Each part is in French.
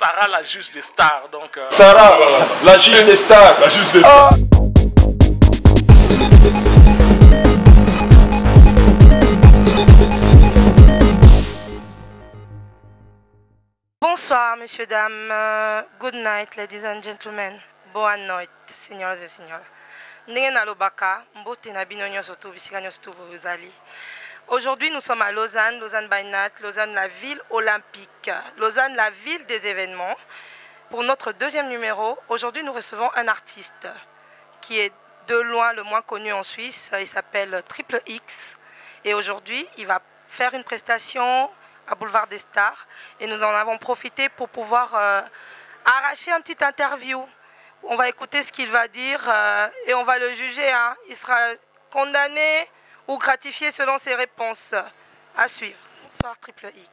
Sarah, la juge des stars. Donc, Sarah, la juge des stars. La juge des stars. Bonsoir, messieurs, dames. Good night, ladies and gentlemen. Bonne nuit, seigneurs et seigneurs. Aujourd'hui, nous sommes à Lausanne, Lausanne by Night, Lausanne, la ville olympique, Lausanne, la ville des événements. Pour notre deuxième numéro, aujourd'hui, nous recevons un artiste qui est de loin le moins connu en Suisse. Il s'appelle Triple X. Et aujourd'hui, il va faire une prestation à Boulevard des Stars. Et nous en avons profité pour pouvoir arracher un petit interview. On va écouter ce qu'il va dire et on va le juger. Hein. Il sera condamné ou gratifié selon ses réponses. À suivre. Bonsoir Triple X.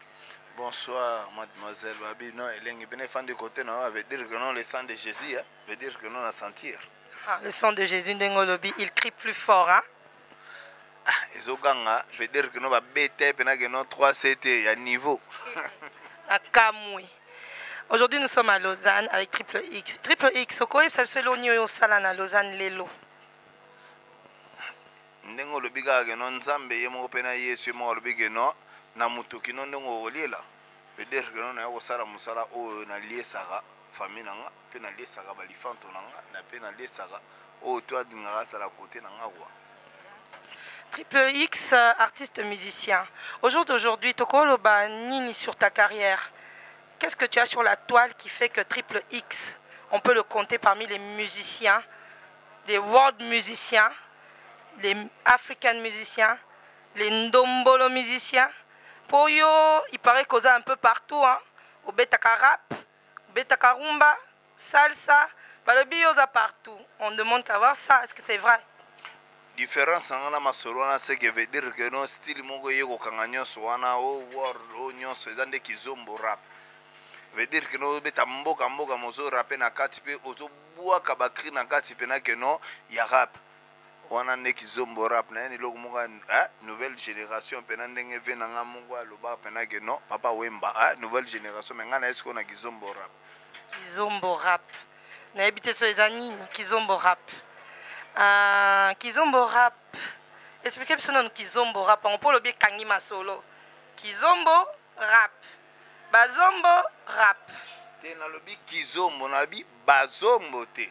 Bonsoir mademoiselle Babi. Non, il est fan de côté, non, veut dire que non, le sang de Jésus, hein, veut dire que non, on a sentir. Ah, le sang de Jésus, Ndengolobi, il crie plus fort. Hein? Ezoganga veut dire que non, va bêter, que non, 3 CT, il y a niveau. Aujourd'hui, nous sommes à Lausanne avec Triple X. Triple X, au quoi c'est le lieu au salon à Lausanne, Lelo. Ndengolobi que non, Nzambe yemo pena Yesu mo lobi que non, na mutuki non ndengolo lela. Veut dire que non, na ko sala musala o na lié sara famille nanga, pe na lié sara balifanto nanga, na pe na lié sara o toi dingara sala côté nanga quoi. Triple X, artiste musicien. Au jour d'aujourd'hui, Tokolo Nini sur ta carrière. Qu'est-ce que tu as sur la toile qui fait que Triple X, on peut le compter parmi les musiciens, les world musiciens, les African musiciens, les Ndombolo musiciens. Pour yo, il paraît qu'on a un peu partout. Hein. Au Betaka rap, au Betaka rumba, salsa, balobi yoza partout. On demande qu'à voir ça. Est-ce que c'est vrai? Différence en la masolona, c'est que veut dire que non style mongo yego kanganyo soana o war o nyonso ezande kizombo rap. Veut dire que non beta mboka mozo rapper na kati pe ozo bua kabakri na kati pe na que non ya rap. Wana ne kizombo rap na ni logo monga nouvelle génération pe na ndenge ve na mongo aloba pe na que non papa wemba nouvelle génération mais ngana est-ce qu'on a kizombo rap. Kizombo rap. Na habité sur les anines kizombo rap. Kizombo rap. Expliquez ce nom Kizombo rap. On peut le bien Kangima solo. Kizombo rap. Bazombo rap. Te na lobi Kizombo na bi bazombo te.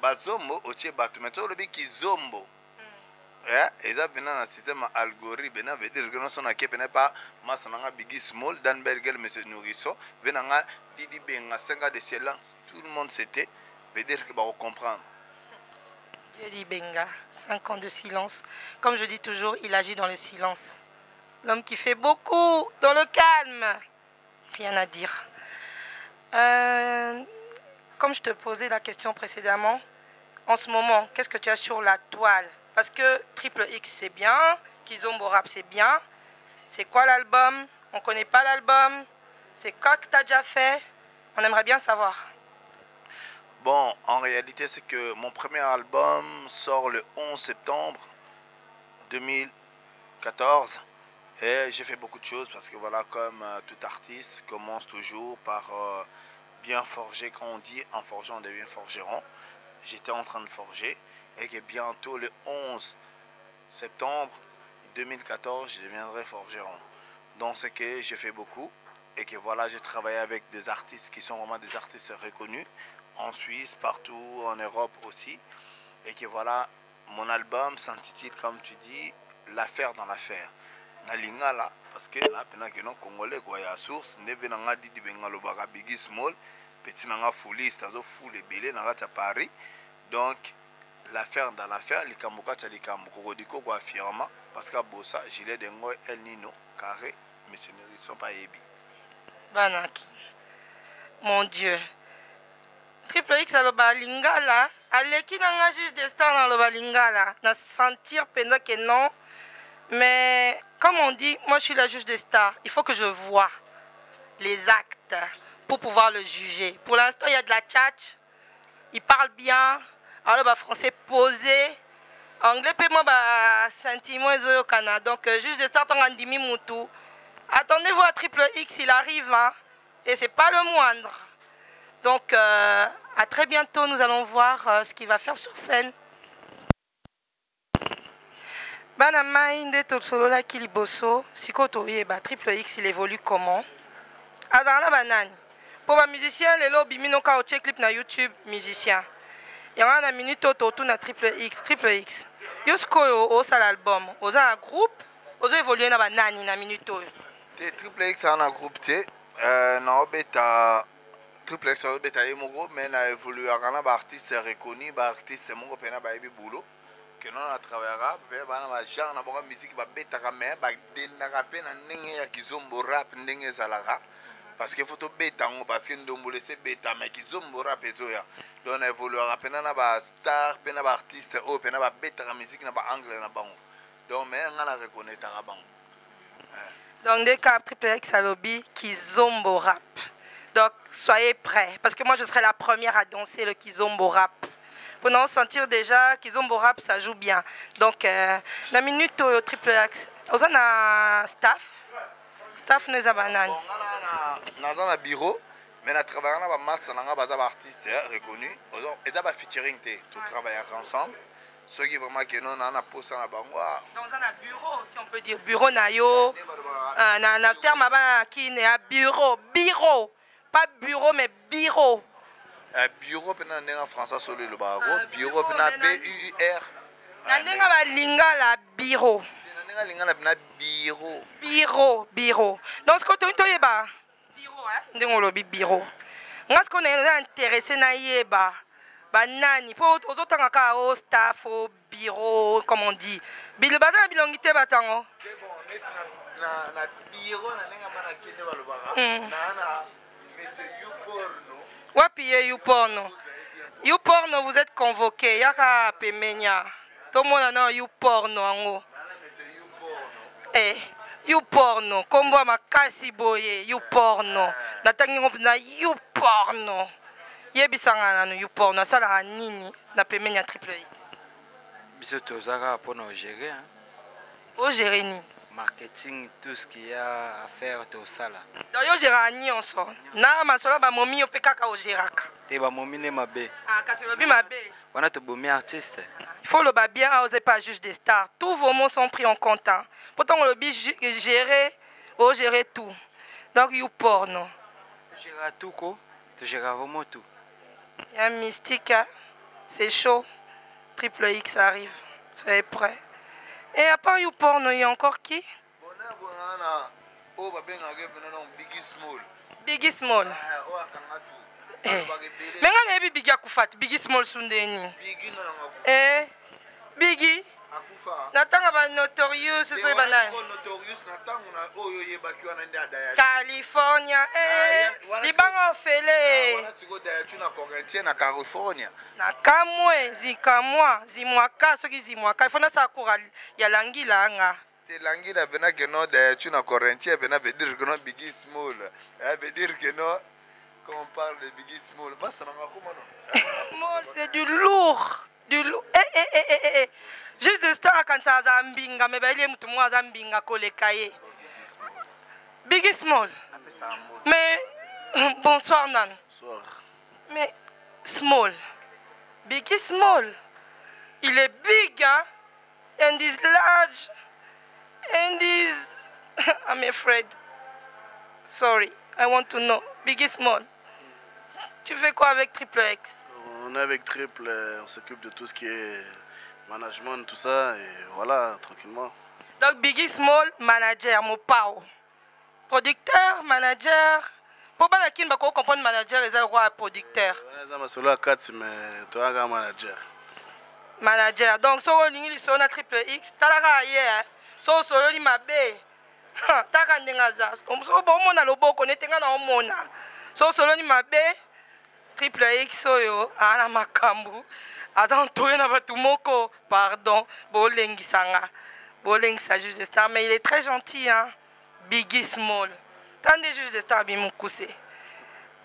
Bazombo oche batu. Mais to lobi Kizombo. Eza pena na système algorithme na veut dire que non son aké pena pas masananga bigi small dan bergel monsieur nourrisson venanga didi benga 5 ans de silence. Tout le monde c'était veut dire que va comprendre. Dieu dit Benga, 5 ans de silence. Comme je dis toujours, il agit dans le silence. L'homme qui fait beaucoup dans le calme. Rien à dire. Comme je te posais la question précédemment, en ce moment, qu'est-ce que tu as sur la toile? Parce que Triple X c'est bien, Kizombo Rap c'est bien. C'est quoi l'album? On ne connaît pas l'album. C'est quoi que tu as déjà fait? On aimerait bien savoir. Bon, en réalité, c'est que mon premier album sort le 11 septembre 2014. Et j'ai fait beaucoup de choses parce que voilà, comme tout artiste, commence toujours par bien forger. Quand on dit en forgeant, on devient forgeron. J'étais en train de forger et que bientôt le 11 septembre 2014, je deviendrai forgeron. Donc c'est que j'ai fait beaucoup et que voilà, j'ai travaillé avec des artistes qui sont vraiment des artistes reconnus. En Suisse, partout, en Europe aussi. Et que voilà, mon album s'intitule, comme tu dis, L'affaire dans l'affaire. Nalinga là, parce que là, pendant que non Congolais, quoi, il y a source, ne venanga dit bengalo baga bigi small, petit nanga fouli, c'est-à-dire fou les belés, nanga à Paris. Donc, l'affaire dans l'affaire, les kamboka talikambo, kokodiko quoi fièrement, parce qu'à Bossa, gilet dengo El Nino, carré, mais ce ne sont pas ébi. Banaki. Mon Dieu. Triple X aloba lingala, aleki nanga juge des stars aloba lingala, na sentir pendant que non. Mais comme on dit, moi je suis la juge des stars. Il faut que je vois les actes pour pouvoir le juger. Pour l'instant, il y a de la tchatch. Il parle bien. Alors, bah, français posé. Anglais, moi, bah, sentiment au Canada. Donc, juge des stars, Tangandimi Moutou. Attendez-vous à Triple X, il arrive. Hein, et c'est pas le moindre. Donc, à très bientôt, nous allons voir ce qu'il va faire sur scène. Bana Maïnde Totolola Kiliboso, Sikoto Yeba, Triple X, il évolue comment? Azana Banane. Pour les musiciens, les lobbies, Minoka, check clip na YouTube, musicien. Il y a une minute autour na Triple X, Triple X. Yosko au sal album, aux un groupe, aux évoluer na banane na minute. Triple X a un groupe, na beta Triple X a beta mon groupe, mais na évolué à un artiste reconnu, artiste mon groupe na ba boulot. Que non a travaillera, ba genre na ba musique ba beta mais ba dena rapé na ndenge ya kizombo rap ndenge zalaka. Parce qu'il faut bêta, parce que nous devons laisser bêta, mais qui sont morts pézoya. Donc on évolue à peine na ba star, peine ba artiste, ou peine ba bêta la musique na ba anglais na bango. Donc mais on a reconnaître à bango. Donc des cas Triple X à lobby Kizombo rap. Donc soyez prêts, parce que moi je serai la première à danser le Kizombo rap. Pour nous sentir déjà Kizombo rap ça joue bien. Donc la minute au Triple X, on a staff. Staff nous a banane. Dans le bureau, mais on travaille dans un master, dans un artiste reconnu. Et dans un featuring, tout travailler ensemble. Ce qui vraiment que nous on a posé dans la banque. Dans un bureau, si on peut dire bureau nayo. Un terme qui n'est à bureau, bureau, pas bureau mais bureau. Bureau c'est en français sur le bureau. Bureau c'est B-U-R. Nandenga lingala bureau. Bureau. Donc ce que tu as bureau, hein? Bureau. Moi ce qu'on est intéressé na yeba, banani. Pour aux autres au staff, au bureau, comme on dit. Bilbaza bilongité batango. C'est bon, na bureau na nenga mana kende balobaka. Na monsieur Youporno. Wapi Youporno. Youporno vous êtes convoqué. Yaka pemenya. Tout le monde a Youporno ango. Youporno, kombo makasi boye, Youporno. Natangi na Youporno. Yebisanga na Youporno, sala nini na pemenya Triple X. Biso tozaka pour nous gérer hein. O gérer ni marketing, tout ce qu'il y a à faire tout ça là. Donc yo gérer ni on sort. Na masolo ba momi yo pekaka o géraka. Te ba momi ne mabe. Ah kasi lobi mabe. On a te bomi artiste. Il faut le bas bien, osez pas juge des stars. Tous vos mots sont pris en compte. Pourtant, on le dit gérer, ou gérer tout. Donc, you porno. Tu gères tout, quoi. Tu gères vraiment tout. Il y a un mystique, c'est chaud. Triple X arrive. Soyez prêts. Et à part you porno, il y a encore qui? Biggie Small. Biggie Small. Mais on a vu Biggie Akufat, Biggie Small Sundeni. Biggie. Natanga ba Notorious, c'est ça banane. California. Libanga ofele. Na kamwe zikamwa zimwaka soki zimwaka. Ifona sa kura ya langi langa. Langi la vena que non de tuna Corinthien vena veut dire que non Biggie Small. Veut dire que non. Quand on parle de Biggie Small, Small, c'est du lourd. Du lourd. Juste de star quand ça a mbinga, mais il y a tout le monde a mbinga collé cahier. Biggie Small. Mais, bonsoir Nan. Bonsoir. Mais, Small. Biggie Small. Il est big, hein? And he's large. And he's... I'm afraid. Sorry, I want to know. Biggie Small. Tu fais quoi avec Triple X? On est avec Triple, on s'occupe de tout ce qui est management, tout ça, et voilà, tranquillement. Donc Biggie Small, manager, mon pao. Producteur, manager. Pour que tu comprendre manager, ils ont le producteur. Tu as un manager. Manager. Donc, si on a Triple X, tu as hier. Si on a un mabe. Tu as un azar. Si on a le beau, on est un mona. Si on a un mabe. Triple X, soyo, ana makambu. Attends, tout le monde, pardon, Bolengi Sanga. Bolengi sa juge de star, mais il est très gentil, hein. Biggie Small. Tant des juges de star, Bimoukoussé.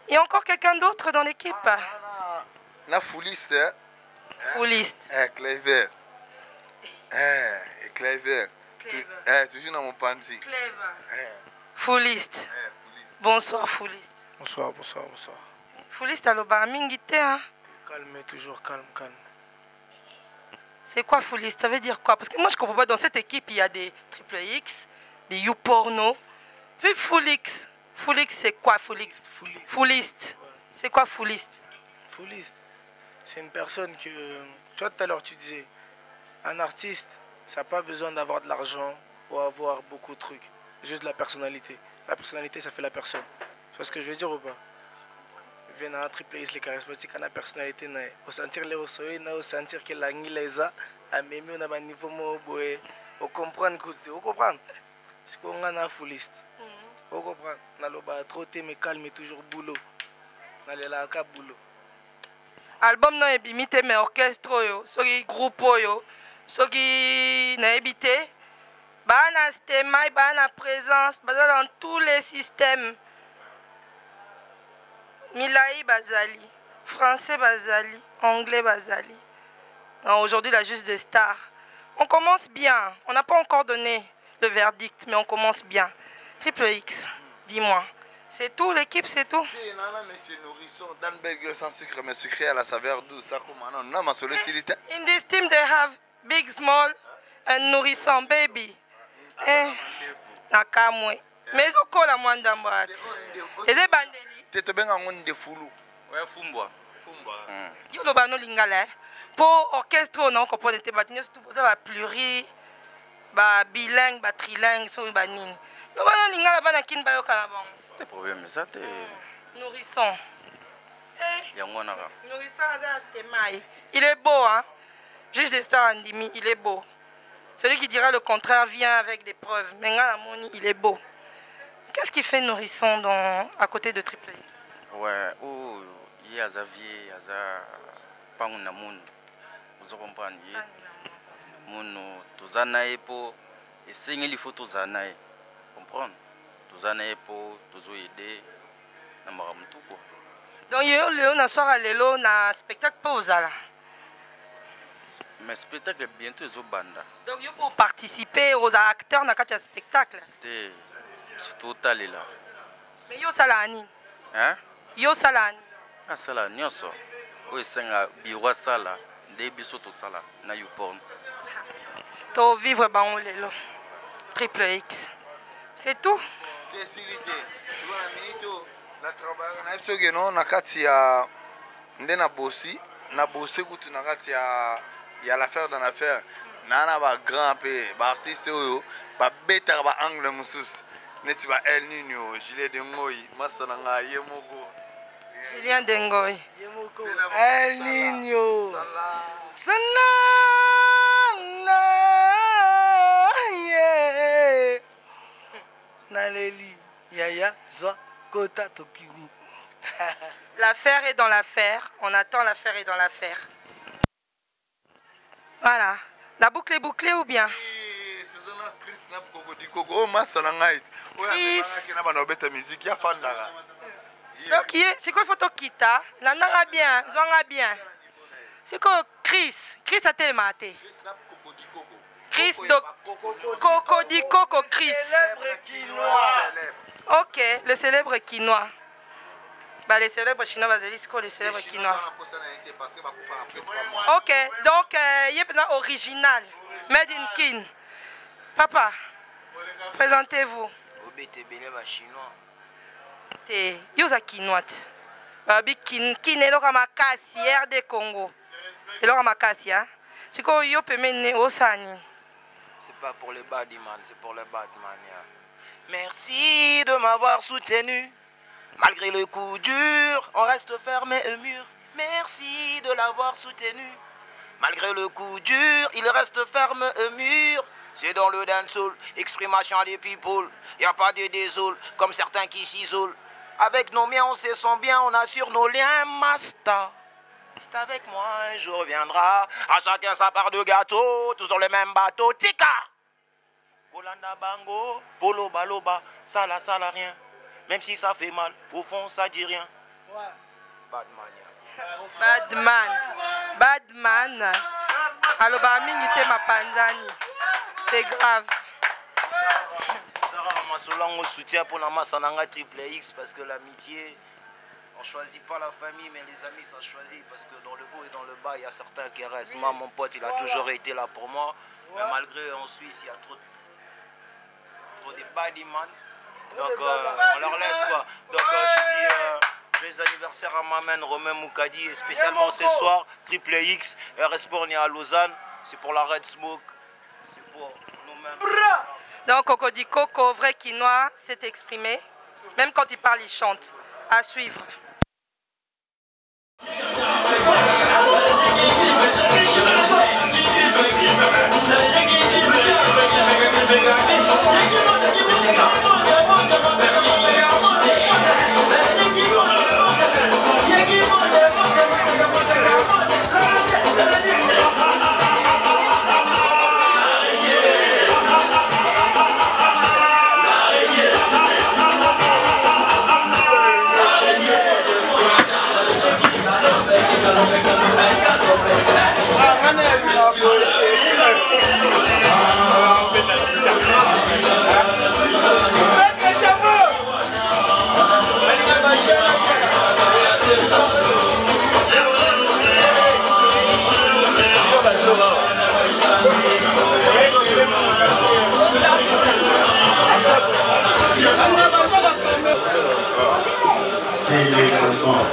Il y a encore quelqu'un d'autre dans l'équipe? La fouliste. Fouliste. Clever. Clever. Toujours dans mon panty. Clever. Fouliste. Bonsoir, Fouliste. Bonsoir, bonsoir, bonsoir. Fouliste aloba mingi te, hein? Calme, toujours calme, calme. C'est quoi Fouliste? Ça veut dire quoi? Parce que moi je comprends pas, dans cette équipe il y a des triple X, des YouPorno, puis Foulix. Foulix c'est quoi Foulix? Fouliste. C'est quoi Fouliste? Fouliste, c'est une personne que... Tu vois, tout à l'heure tu disais, un artiste, ça n'a pas besoin d'avoir de l'argent ou avoir beaucoup de trucs. Juste de la personnalité. La personnalité, ça fait la personne. Tu vois ce que je veux dire ou pas? Viens à un triple X, les charismatiques, la personnalité, au sentir les osoïs, au sentir que la ngileza, à même on a un niveau moboé, au comprendre que c'est, au comprendre. C'est qu'on a un fouliste. Au comprendre. On a le trop mais calme et toujours boulot. On a le boulot. Album non ebimite mais orchestre yo, soki groupe yo, soki na ebité, ba na stemai, ba na présence, ba dans tous les systèmes. Milaï Bazali, français Bazali, anglais Bazali. Aujourd'hui, la juste des stars. On commence bien. On n'a pas encore donné le verdict, mais on commence bien. Triple X, dis-moi. C'est tout, l'équipe, c'est tout. À la saveur douce. In this team, they have big, small, and nourrisson, baby. Nakamwe. Mais ils ont quoi la moindre d'ambat? Et c'est bandeli. Tete benga ngonde fulu. Ouais, fumbwa. Yo lo bano lingala. Pour orchestre on comprend te batini surtout ça va pluri ba bilingue ba trilingue so ba nini. Lo bano lingala bana kin ba yo kala bon. C'est problème ça te Nourrisson. yango naka. Nourrisson ça c'était mai. Il est beau hein. Juste des stars Andimi, il est beau. Celui qui dira le contraire vient avec des preuves. Mais ngala moni, il est beau. Qu'est-ce qui fait Nourrisson à côté de Triple X? Ouais, oh, il y a Xavier, il y a Panguna Moun. Vous comprenez? Moun, tous en a pour essayer il faut tous en a. Comprendre? Tous en a pour tous aider. Donc, il y a soir à l'élo, na spectacle pause là. Mais spectacle bientôt aux banda. Donc, il faut participer aux acteurs dans le spectacle. C'est total là. Mais yo salani. Hein? Yo salani. Ah sala nyoso. O senga biwa sala, de biso to sala na YouPorn. To vivre ba lelo. Triple X. C'est tout. Facilité. Sibona minito na travail na episode no na kati ya ndena bossi, na bossé kutu na kati ya l'affaire dans l'affaire. Nana ba grand pe, ba artiste oyo, ba beta ba angle mususu. Neti ba El Nino, Gilet de Ngoy, Masananga, Yemoko. Julien Dengoy. El Nino. Salah. Naleli. Yaya, Zoa, Kota, Tokigu. L'affaire est dans l'affaire. On attend l'affaire est dans l'affaire. Voilà. La boucle est bouclée ou bien? Donc, c'est quoi photo Kita? Nana bien, Zonga bien. C'est quoi Chris? Chris a tellement maté. Chris de Coco di Coco Chris. Ok, le célèbre quinoa. Bah, les célèbres chinois, les célèbres quinoa. Ok, donc, il y a original. Made in Kin. Papa, présentez-vous. Te, yoza quinoa. Babi kin eloka makasi RD Congo. Eloka makasi hein. C'est quoi yo pemene osani. C'est pas pour les badman, c'est pour les Batman. Merci de m'avoir soutenu. Malgré le coup dur, on reste fermé au mur. Merci de l'avoir soutenu. Malgré le coup dur, il reste ferme au mur. C'est dans le dancehall, exprimation des people. Y a pas de désol, comme certains qui s'isolent. Avec nos miens, on se sent bien, on assure nos liens, Masta. C'est avec moi, un jour viendra. À chacun sa part de gâteau, tous dans le même bateau. Tika! Bolanda bango, polo baloba, ça là rien. Même si ça fait mal, au fond ça dit rien. Badman. Aloba mingi te mapanzani. C'est grave. On soutient pour la masse en Triple X parce que l'amitié, On choisit pas la famille, mais les amis, ça choisit. Parce que dans le haut et dans le bas, il y a certains qui restent. Moi, mon pote, il a toujours été là pour moi. Mais malgré en Suisse, il y a trop de body man. Donc, on leur laisse quoi. Donc, je dis joyeux anniversaire à ma main, Romain Moukadi. Et spécialement ce soir, Triple X, RS on est à Lausanne. C'est pour la Red Smoke. C'est pour nous-mêmes. Donc, Coco dit Coco, vrai quinois, s'est exprimé. Même quand il parle, il chante. À suivre. C'est les moments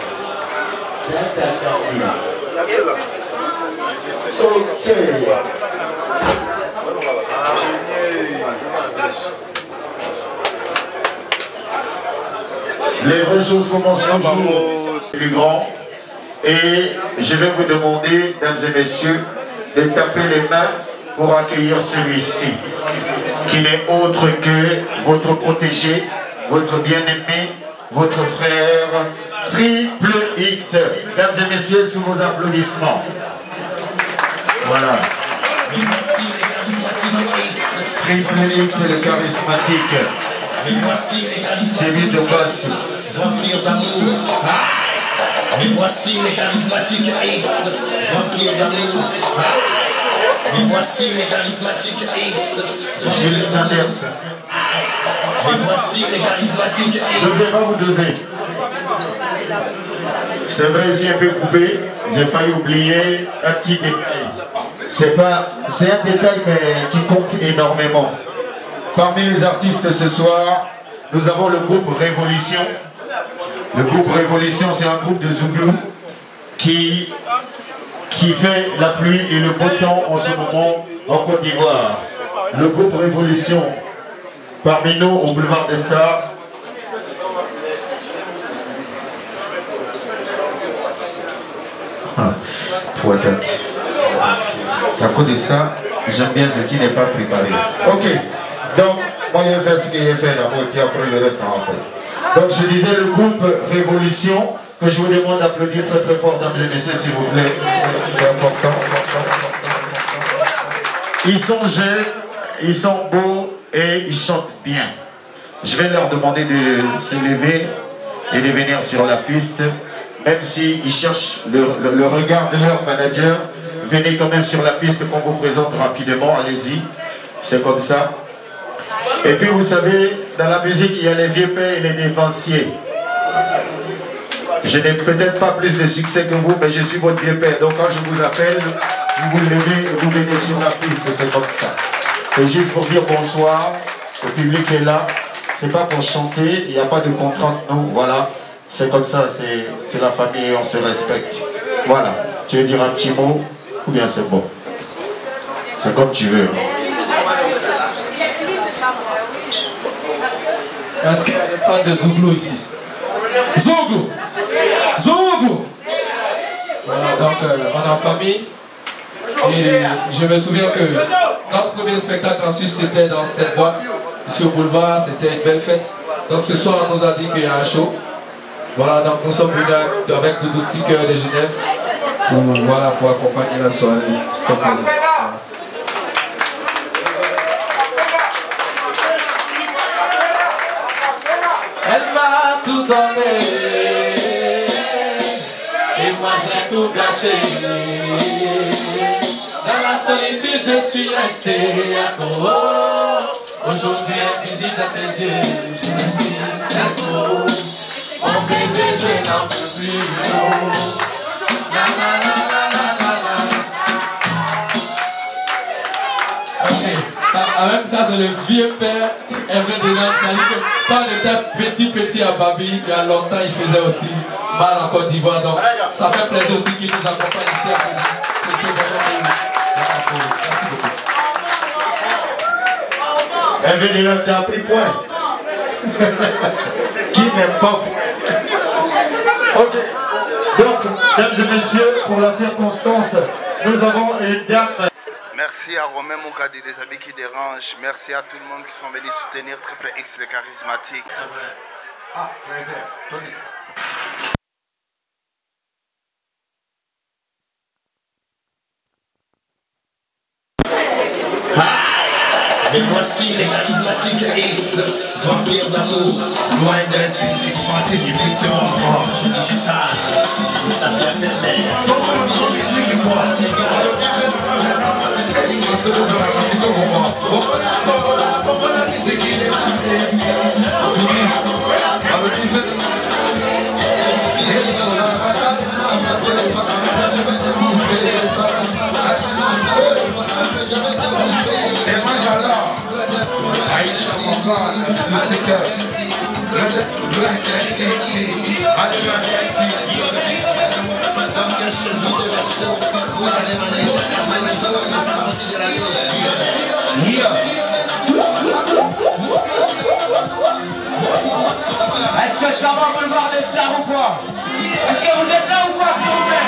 ok. Les réchauffements sont toujours plus grands et je vais vous demander, mesdames et messieurs, de taper les mains pour accueillir celui-ci, qui n'est autre que votre protégé, votre bien-aimé, votre frère, Triple X. Mesdames et messieurs, sous vos applaudissements. Voilà. Triple X, le charismatique. C'est lui de basse. Vampire d'amour. Mais voici les charismatiques X. Vampire d'amour. Mais voici les charismatiques X. Gilles Sanders. Mais voici les charismatiques X. Dosez, pas vous doser. C'est vrai, j'ai un peu coupé. J'ai failli oublier un petit détail. C'est un détail mais qui compte énormément. Parmi les artistes ce soir, nous avons le groupe Révolution. Le groupe Révolution, c'est un groupe de Zouglou qui fait la pluie et le beau temps en ce moment en Côte d'Ivoire. Le groupe Révolution, parmi nous au boulevard des Stars. Poitate. À cause de ça, j'aime bien ce qui n'est pas préparé. Ok, donc moi je vais faire ce qu'il a fait d'abord et après le reste en fait. Donc je disais le groupe Révolution, que je vous demande d'applaudir très très fort, mesdames et messieurs, s'il vous plaît. C'est important. Ils sont jeunes, ils sont beaux et ils chantent bien. Je vais leur demander de se lever et de venir sur la piste, même s'ils cherchent le regard de leur manager. Venez quand même sur la piste qu'on vous présente rapidement, allez-y, c'est comme ça. Et puis vous savez, dans la musique, il y a les vieux pères et les dépensiers. Je n'ai peut-être pas plus de succès que vous, mais je suis votre vieux père. Donc quand je vous appelle, vous vous levez et vous venez sur la piste, c'est comme ça. C'est juste pour dire bonsoir, le public est là. C'est pas pour chanter, il n'y a pas de contrainte, nous, voilà. C'est comme ça, c'est la famille, on se respecte. Voilà, tu veux dire un petit mot ou bien c'est bon? C'est comme tu veux. Est-ce qu'il y a des fans de Zouglou ici? Zouglou! Zouglou! Voilà, donc on est en famille. Et je me souviens que notre premier spectacle en Suisse, c'était dans cette boîte, ici au boulevard, c'était une belle fête. Donc ce soir, on nous a dit qu'il y a un show. Voilà, donc nous sommes venus avec Doudou Sticker de Genève. Voilà, pour accompagner la soirée. C'est un plaisir. Elle m'a tout donné et moi j'ai tout gâché. Dans la solitude je suis resté à Aujourd'hui invisible à tes yeux, je me suis trop. Mon bébé, je n'en peux plus. La la la la la la la. Ok, même ça c'est le vieux père Hervé Delan qui a dit que quand on était petit à Babi, il y a longtemps il faisait aussi mal en Côte d'Ivoire. Donc ça fait plaisir aussi qu'il nous accompagne ici à Côte. Hervé Delan, tu as pris point. Qui n'aime pas point. Ok. Donc, mesdames et messieurs, pour la circonstance, nous avons une dame. Merci à Romain Moukadi des Habits qui dérangent. Merci à tout le monde qui sont venus soutenir Triple X, le charismatique. Ah, frère, Tony. Mais voici les charismatiques X, vampires d'amour, loin d'être des distributeurs en branche digitale. Ça vient fermer. Est-ce que ça va boulevard des stars ou quoi? Est-ce que vous êtes là ou quoi, s'il vous plaît?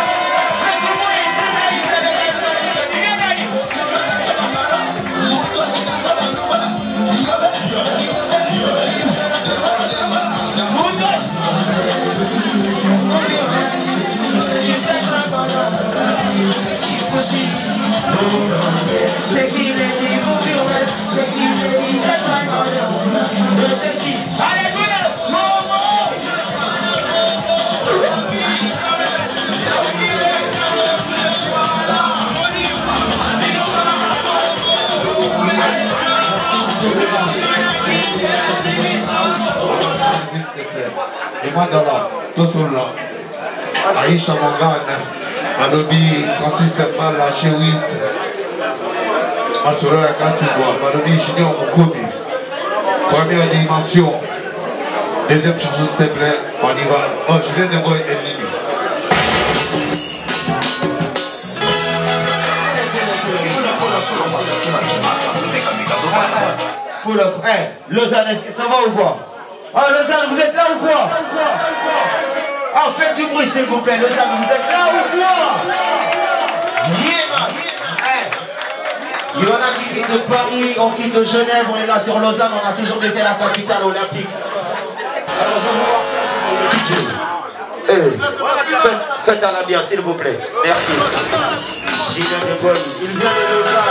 Et moi dans la, tout sur là. Aïcha Mangane, Malobi, Francis Sepal, la Chewit, Masoro Yakatibois, Malobi Junior Moukoumi. Première dimension. Deuxième chose, s'il te plaît, on y va. Oh, je viens de voir Elini. Pour le hey, Lausanne, est-ce que ça va ou quoi? Ah, Lausanne, vous êtes là ou quoi? Ah, faites du bruit s'il vous plaît, Lausanne, vous êtes là ou quoi? Yeah, hey. Il y en a qui quittent de Paris, on quitte de Genève, on est là sur Lausanne, on a toujours laissé la capitale olympique. Alors, je vais vous voir faites à la bière s'il vous plaît, merci. Julien de Paul, il vient de Lausanne.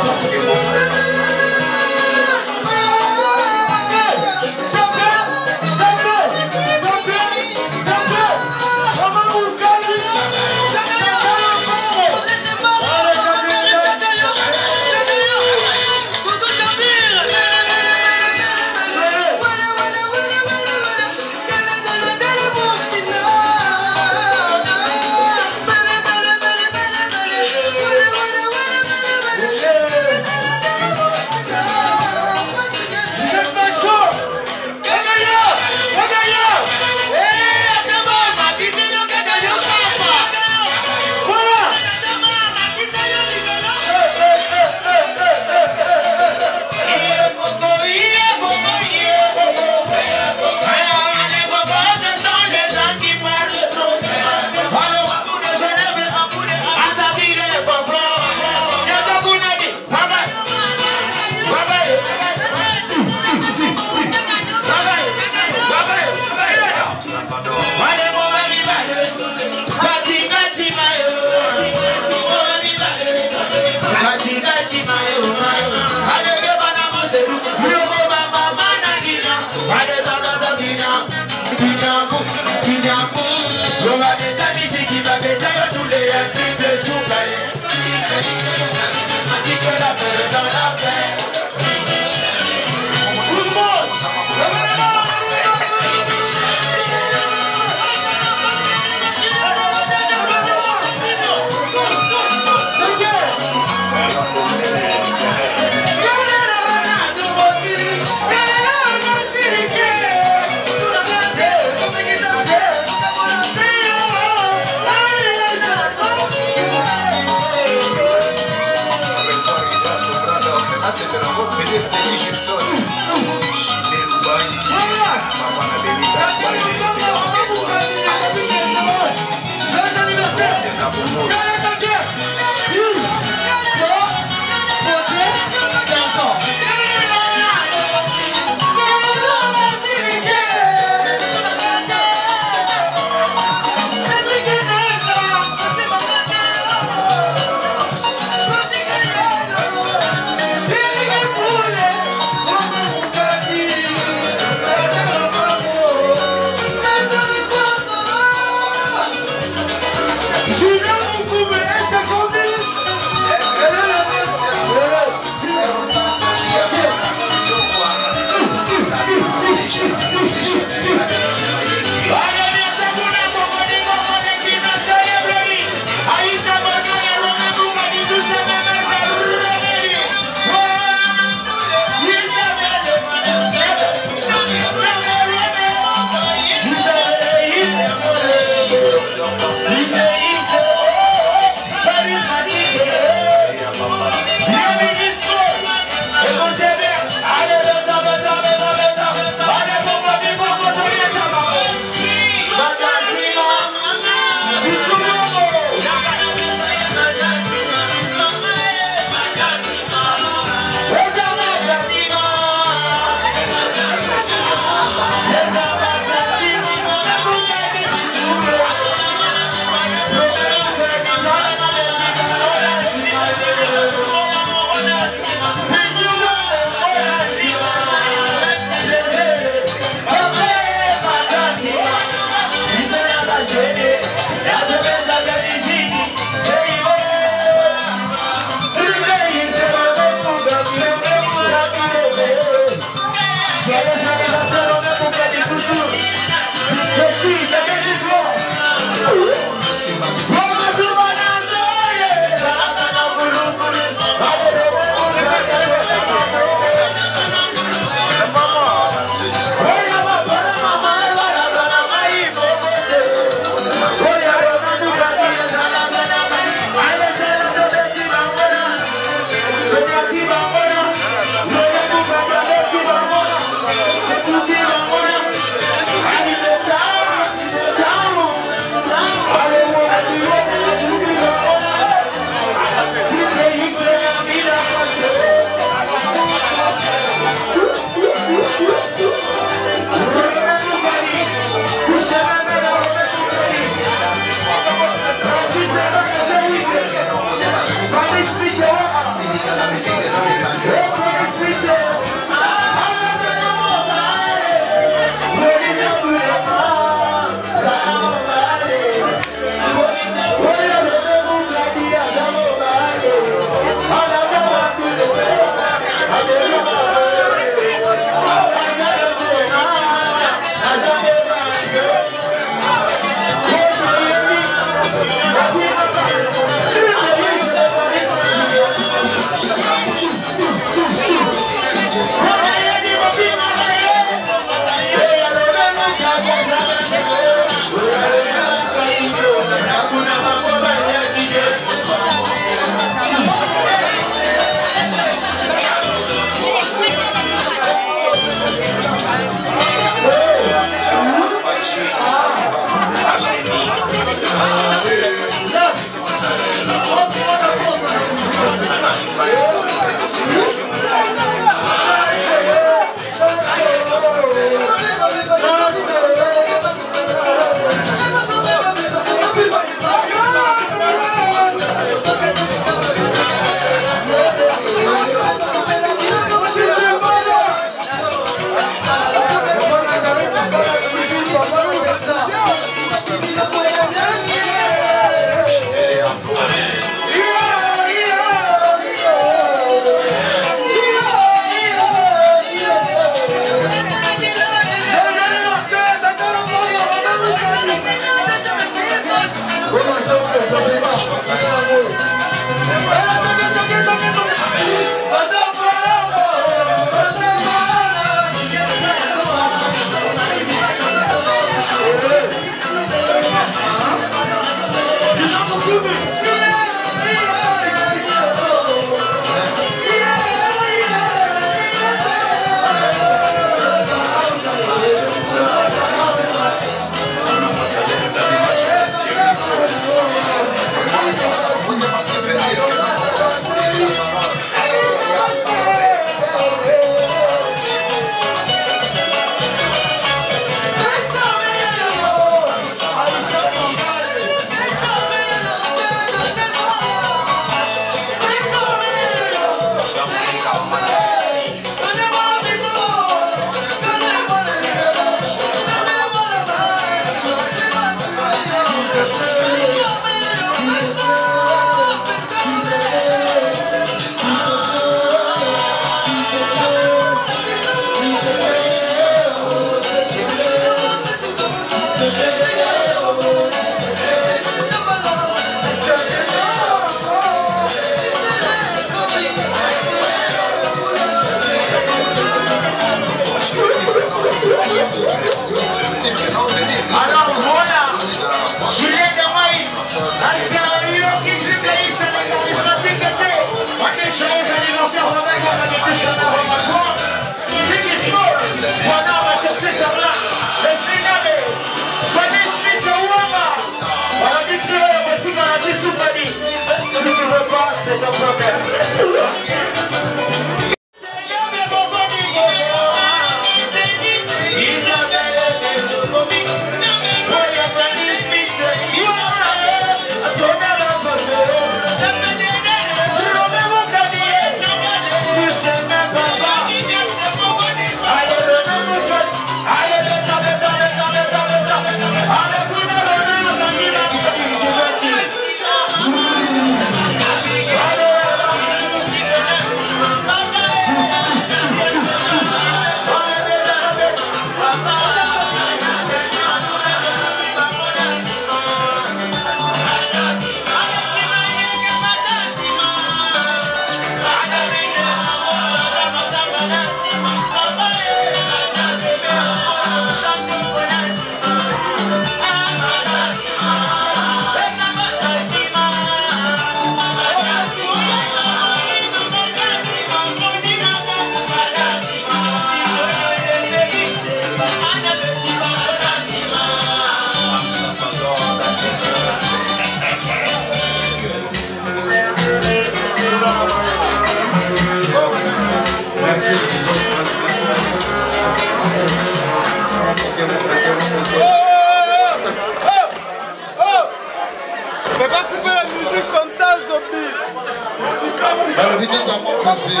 Invité dans mon café.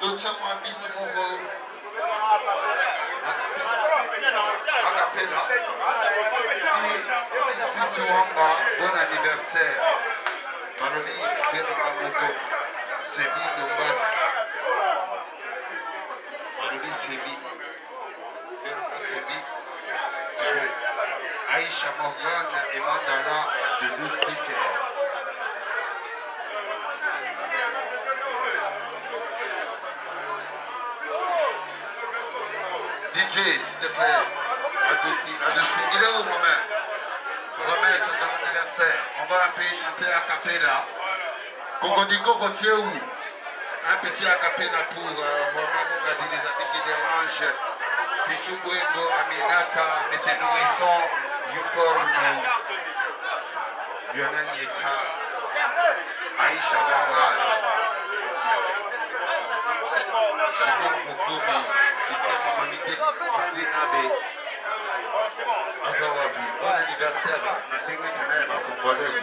Donne-moi un beat, mon gars. Acapella. Bon anniversaire. Malobi, Fenora Moko. Sébi Lombas. Malobi Sébi. Fenora Sébi. Aïcha Morgan et Mandala de 2 stickers. DJ, s'il te plaît. Adouci. Il est où, Romain? Romain, c'est ton anniversaire. On va un peu chanter a cappella. Cocodico, tu es où? Un petit a cappella pour Romain Moukadi, les amis qui dérangent. Pichou Bouengo, Aminata, mais c'est nourrissant. Yukorno, Lionel Nieta, Aïcha Waral, Jimon Mokoumi, Système Mamamide, Nabe, Azawabi. Bon anniversaire, Natingue Teneb, à Congolais.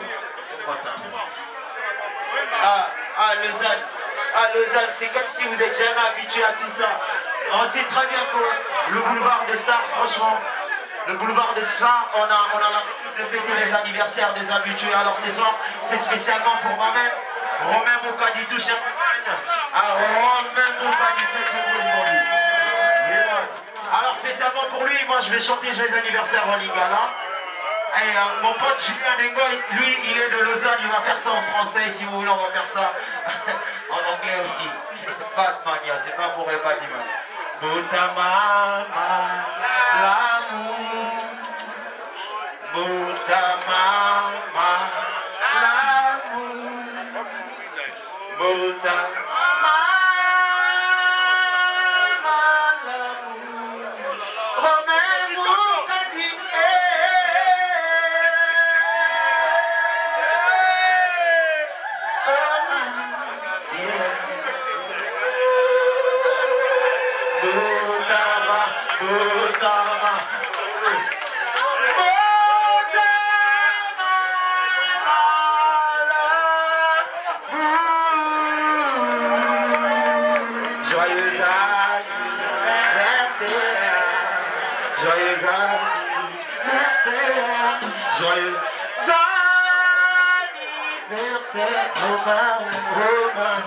Lausanne, c'est comme si vous êtes jamais habitué à tout ça. On sait très bien que le boulevard des stars, franchement, le boulevard des stars, on a l'habitude de fêter les anniversaires des habitués. Alors ce soir, c'est spécialement pour moi-même. Romain Moukadi touche un Romain Moukadi, faites du bruit pour lui. Alors spécialement pour lui, moi je vais chanter Joyeux anniversaire en Lingala. Et mon pote Julien Dengoy, lui il est de Lausanne, il va faire ça en français. Si vous voulez, on va faire ça en anglais aussi. Pas de mania, c'est pas pour les pas d'image. Boutamama, l'amour. Boutamama, l'amour. Boutamama, l'amour. Romain Moukadi, Joyeux anniversaire, joyeux anniversaire, joyeux anniversaire, Romain,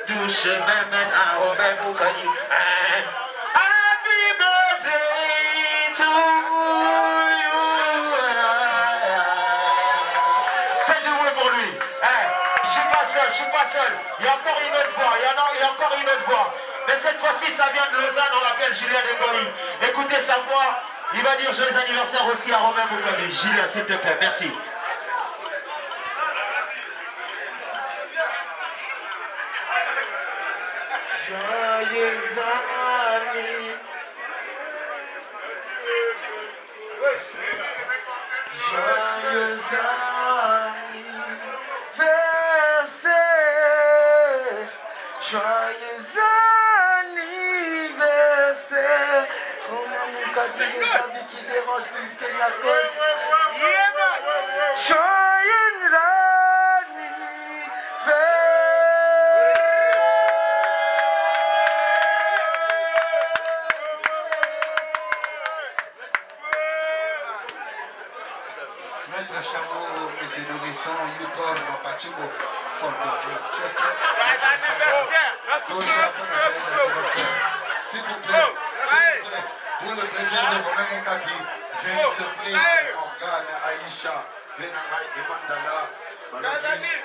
touche même à Romain Moukadi. Happy birthday to you. Faites du bruit pour lui. Je suis pas seul. Il y a encore une autre voix. Il y a encore une autre voix. Mais cette fois-ci, ça vient de Lausanne, on l'appelle Julien Dengoy. Écoutez sa voix. Il va dire joyeux anniversaire aussi à Romain Moukadi. Julien, s'il te plaît, merci. Joyeux anniversaire. Joyeux anniversaire. Joyeux anniversaire. Romain Moukadi, les amis qui dérangent plus que la cause. Joyeux anniversaire. Maître Chameau, monsieur nourrisson, Yukor, Mapachibo, s'il vous plaît, pour le plaisir de Romain Moukadi, j'ai une surprise, Morgane, Aïcha, Benamai et Mandala, Malaki,